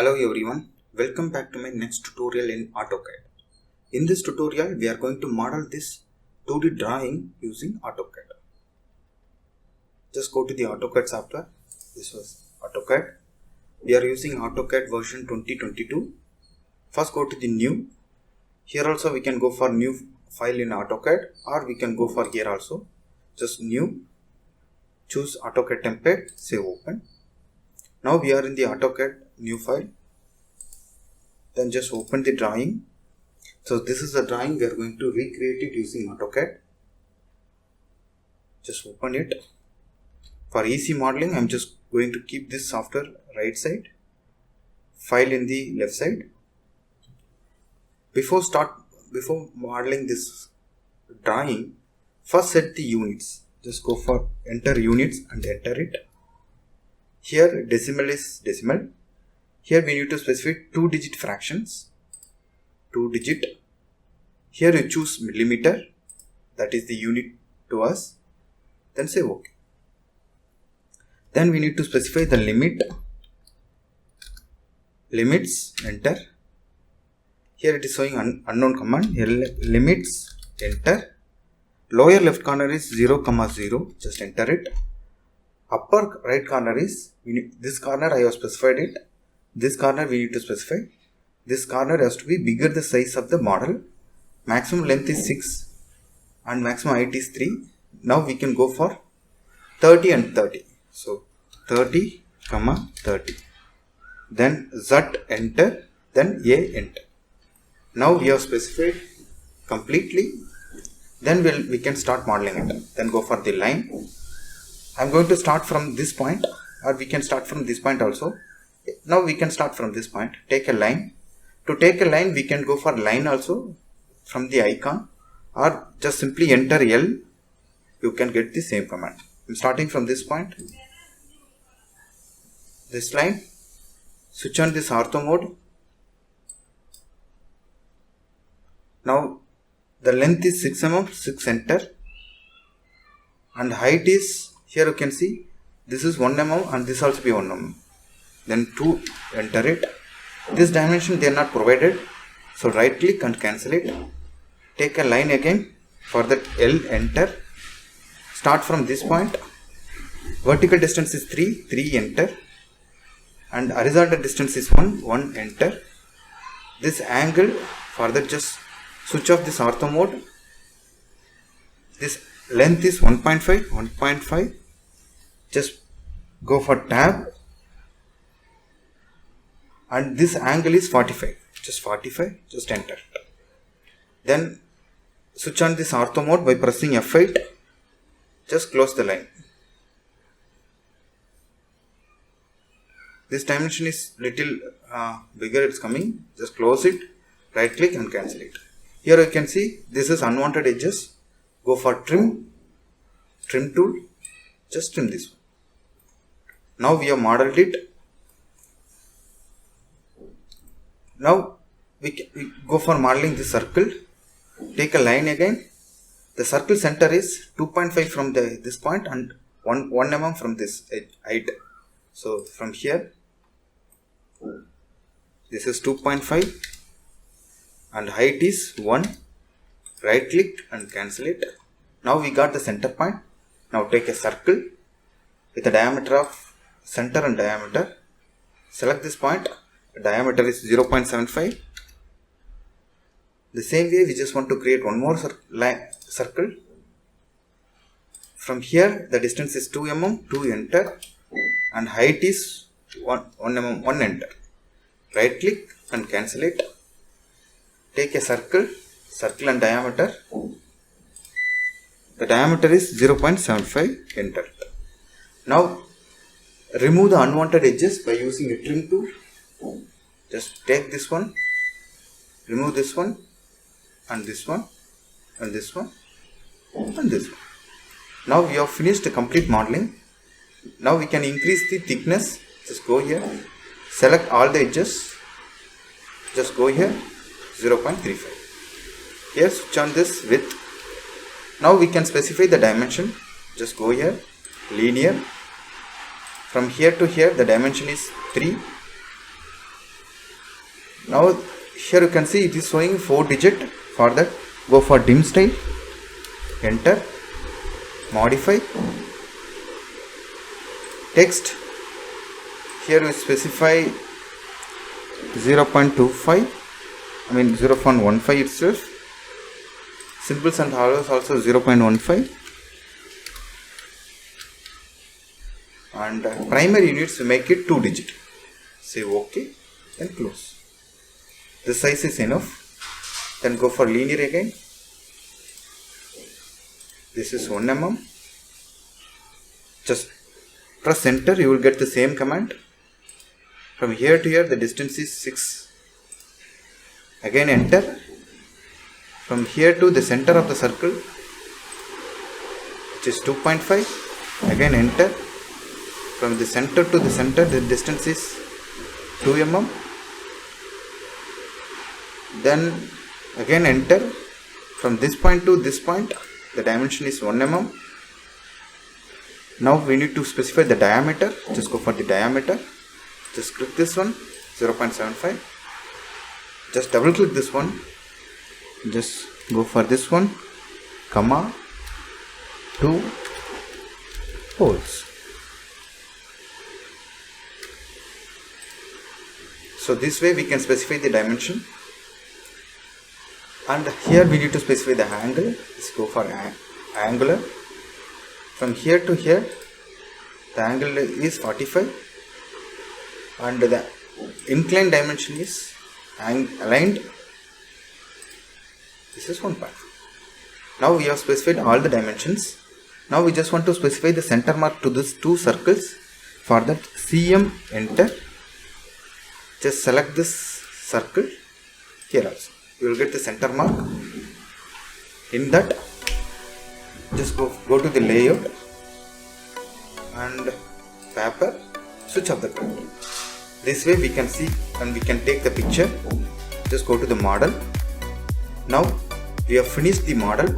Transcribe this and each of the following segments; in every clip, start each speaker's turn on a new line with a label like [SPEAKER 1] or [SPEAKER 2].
[SPEAKER 1] Hello everyone, welcome back to my next tutorial in AutoCAD. In this tutorial, we are going to model this 2D drawing using AutoCAD. Just go to the AutoCAD software. This was AutoCAD. We are using AutoCAD version 2022. First go to the new. Here also we can go for new file in AutoCAD, or we can go for here also. Just new. Choose AutoCAD template, say open. Now we are in the AutoCAD new file. Then just open the drawing. So this is the drawing. We are going to recreate it using AutoCAD. Just open it. For easy modeling, I am just going to keep this software right side, file in the left side. Before modeling this drawing, first set the units. Just go for enter units and enter it. Here decimal is decimal. Here we need to specify 2-digit fractions. 2-digit. Here you choose millimeter. That is the unit to us. Then say OK. Then we need to specify the limit. Limits. Enter. Here it is showing unknown command. Here limits. Enter. Lower left corner is 0, 0. Just enter it. Upper right corner is, this corner I have specified it. This corner we need to specify. This corner has to be bigger the size of the model. Maximum length is 6 and maximum height is 3. Now we can go for 30 and 30. So 30, 30. Then Z enter. Then A enter. Now we have specified completely. Then we can start modeling it. Then go for the line. I am going to start from this point, or we can start from this point also. Now we can start from this point. Take a line. To take a line, we can go for line also from the icon, or just simply enter L. You can get the same command. I am starting from this point. This line. Switch on this ortho mode. Now the length is 6 mm. 6 enter. And height is, here you can see, this is 1 mm and this also be 1 mm. Then 2, enter it. This dimension they are not provided. So right click and cancel it. Take a line again. For that L, enter. Start from this point. Vertical distance is 3, 3 enter. And horizontal distance is 1, 1 enter. This angle, for that just switch off this ortho mode. This length is 1.5, 1.5. Just go for tab. And this angle is 45. Just 45. Just enter. Then switch on this ortho mode by pressing F8. Just close the line. This dimension is little bigger. It's coming. Just close it. Right click and cancel it. Here you can see this is unwanted edges. Go for trim. Trim tool. Just trim this one. Now we have modeled it. Now we go for modeling the circle. Take a line again. The circle center is 2.5 from this point and 1 mm from this height. So from here, this is 2.5 and height is 1. Right click and cancel it. Now we got the center point. Now take a circle with a diameter of center and diameter. Select this point. The diameter is 0.75. The same way we just want to create one more circle. From here the distance is 2 mm, 2 enter, and height is 1 mm, 1 enter. Right click and cancel it. Take a circle and diameter. The diameter is 0.75, enter. Now remove the unwanted edges by using a trim tool. Just take this one, remove this one, and this one, and this one, and this one. Now we have finished the complete modeling. Now we can increase the thickness. Just go here, select all the edges. Just go here, 0.35. Here switch on this width. Now we can specify the dimension. Just go here, linear. From here to here the dimension is 3. Now here you can see it is showing 4 digit. For that, go for dim style, enter, modify, text. Here we specify 0.25, 0.15 itself. Symbols and hollows also 0.15. And primary units we make it 2 digit. Say OK, then close. The size is enough. Then go for linear again. This is 1 mm. Just press enter, you will get the same command. From here to here the distance is 6. Again enter. From here to the center of the circle, which is 2.5. Again enter. From the center to the center the distance is 2 mm. Then again enter. From this point to this point the dimension is 1 mm. Now we need to specify the diameter. Just go for the diameter. Just click this one, 0.75. Just double click this one. Just go for this one, comma, 2 holes. So this way we can specify the dimension. And here we need to specify the angle. Let's go for angular. From here to here the angle is 45 and the inclined dimension is aligned. This is 1.5. Now we have specified all the dimensions. Now we just want to specify the center mark to these 2 circles. For that, CM, enter. Just select this circle. Here also you will get the center mark. In that, just go to the layout and paper, switch off the paper. This way we can see and we can take the picture. Just go to the model. Now we have finished the model.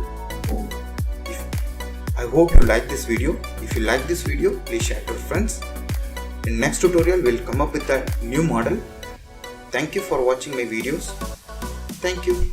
[SPEAKER 1] I hope you like this video. If you like this video, please share to your friends. In next tutorial we will come up with a new model. Thank you for watching my videos. Thank you.